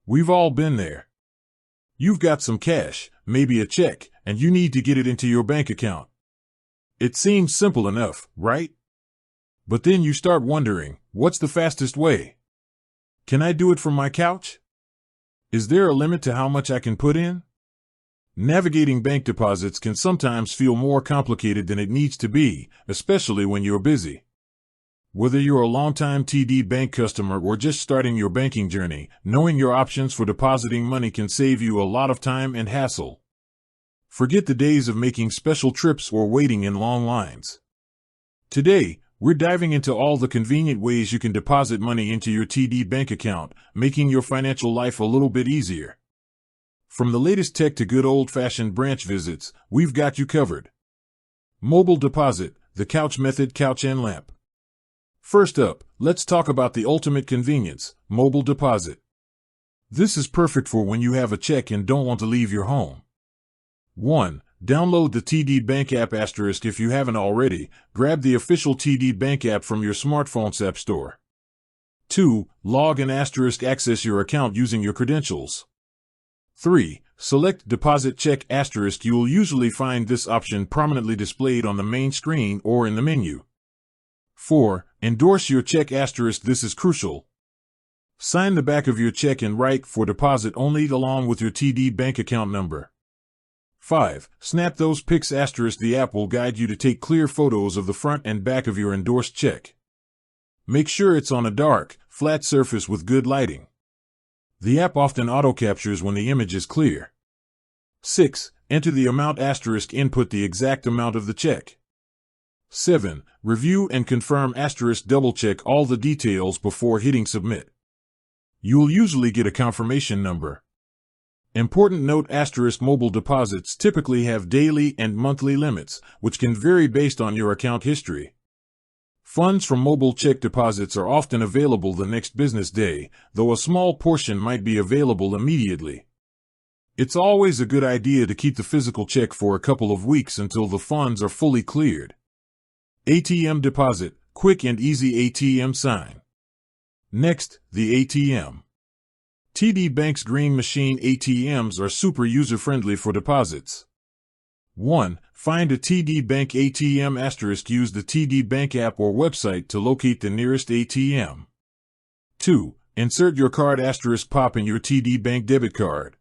We've all been there. You've got some cash, maybe a check, and you need to get it into your bank account. It seems simple enough, right? But then you start wondering, what's the fastest way? Can I do it from my couch? Is there a limit to how much I can put in? Navigating bank deposits can sometimes feel more complicated than it needs to be, especially when you're busy. Whether you're a longtime TD Bank customer or just starting your banking journey, knowing your options for depositing money can save you a lot of time and hassle. Forget the days of making special trips or waiting in long lines. Today, we're diving into all the convenient ways you can deposit money into your TD Bank account, making your financial life a little bit easier. From the latest tech to good old-fashioned branch visits, we've got you covered. Mobile deposit, the couch method, couch and lamp. First up, let's talk about the ultimate convenience, mobile deposit. This is perfect for when you have a check and don't want to leave your home. 1. Download the TD Bank app *. If you haven't already, grab the official TD Bank app from your smartphone's app store. 2. Log in *. Access your account using your credentials. 3. Select Deposit Check *. You'll usually find this option prominently displayed on the main screen or in the menu. 4. Endorse your check *. This is crucial. Sign the back of your check and write "for deposit only" along with your TD Bank account number. 5. Snap those pics *. The app will guide you to take clear photos of the front and back of your endorsed check. Make sure it's on a dark, flat surface with good lighting. The app often auto-captures when the image is clear. 6. Enter the amount *. Input the exact amount of the check. 7. Review and confirm *. Double-check all the details before hitting submit. You'll usually get a confirmation number. Important note: * mobile deposits typically have daily and monthly limits, which can vary based on your account history. Funds from mobile check deposits are often available the next business day, though a small portion might be available immediately. It's always a good idea to keep the physical check for a couple of weeks until the funds are fully cleared. ATM deposit, quick and easy ATM sign. Next, the ATM. TD Bank's Green Machine ATMs are super user-friendly for deposits. 1. Find a TD Bank ATM *. Use the TD Bank app or website to locate the nearest ATM. 2. Insert your card *. Pop in your TD Bank debit card.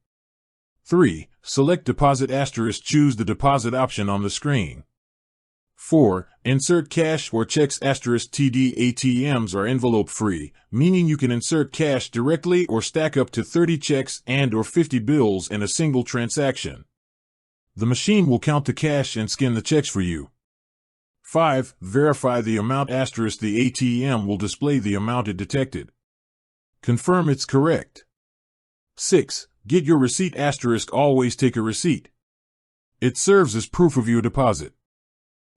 3. Select Deposit *. Choose the deposit option on the screen. 4. Insert cash or checks *. TD ATMs are envelope-free, meaning you can insert cash directly or stack up to 30 checks and/or 50 bills in a single transaction. The machine will count the cash and scan the checks for you. 5. Verify the amount *. The ATM will display the amount it detected. Confirm it's correct. 6. Get your receipt *. Always take a receipt. It serves as proof of your deposit.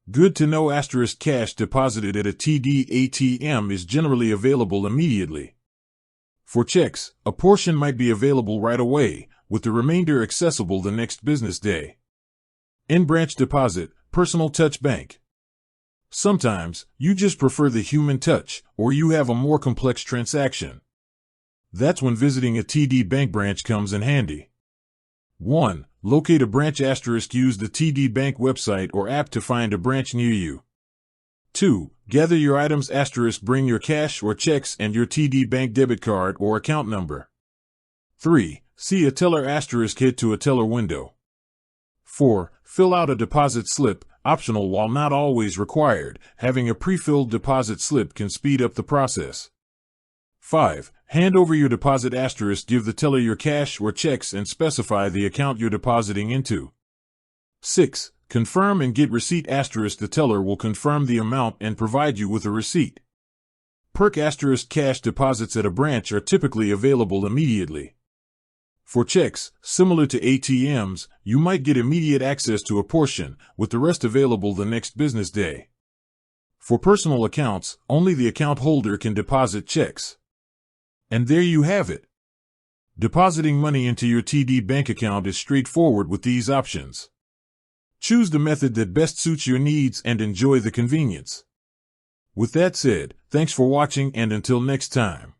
Good to know * cash deposited at a TD ATM is generally available immediately. For checks, a portion might be available right away, with the remainder accessible the next business day. In-branch deposit, personal touch bank. Sometimes, you just prefer the human touch, or you have a more complex transaction. That's when visiting a TD Bank branch comes in handy. 1. Locate a branch *. Use the TD Bank website or app to find a branch near you. 2. Gather your items *. Bring your cash or checks and your TD Bank debit card or account number. 3. See a teller *. Head to a teller window. 4. Fill out a deposit slip, optional while not always required. Having a pre-filled deposit slip can speed up the process. 5. Hand over your deposit *. Give the teller your cash or checks and specify the account you're depositing into. 6. Confirm and get receipt *. The teller will confirm the amount and provide you with a receipt. Perk * cash deposits at a branch are typically available immediately. For checks, similar to ATMs, you might get immediate access to a portion, with the rest available the next business day. For personal accounts, only the account holder can deposit checks. And there you have it. Depositing money into your TD Bank account is straightforward with these options. Choose the method that best suits your needs and enjoy the convenience. With that said, thanks for watching and until next time.